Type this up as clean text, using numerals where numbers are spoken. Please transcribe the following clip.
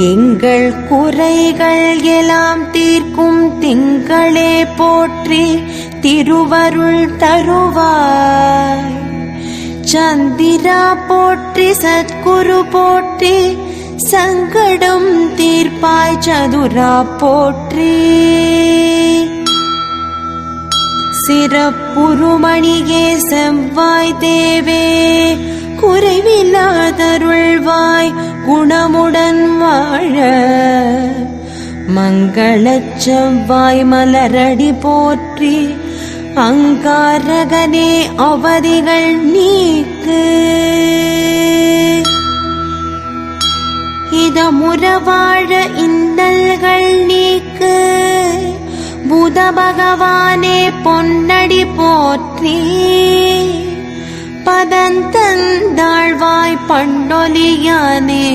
எங்கள் குறைகள் எல்லாம் தீர்க்கும் திங்களே போற்றி திருவருள் தருவாய். சந்திரா போற்றி சத்குரு போற்றி சங்கடம் தீர்ப்பாய் சதுரா போற்றி. சிறப்புருமணியே செவ்வாய் தேவே குறைவில்லாதருள்வாய் குணமுடன் வாழ. மங்களச் செவ்வாய் மலரடி போற்றி அங்காரகனே அவதிகள் நீக்கு. இதமுற வாழ இன்னல்கள் நீக்கு. புத பகவானே பொன்னடி போற்றி. பதந்தந்தாழ்வாய் பண்டொலியானே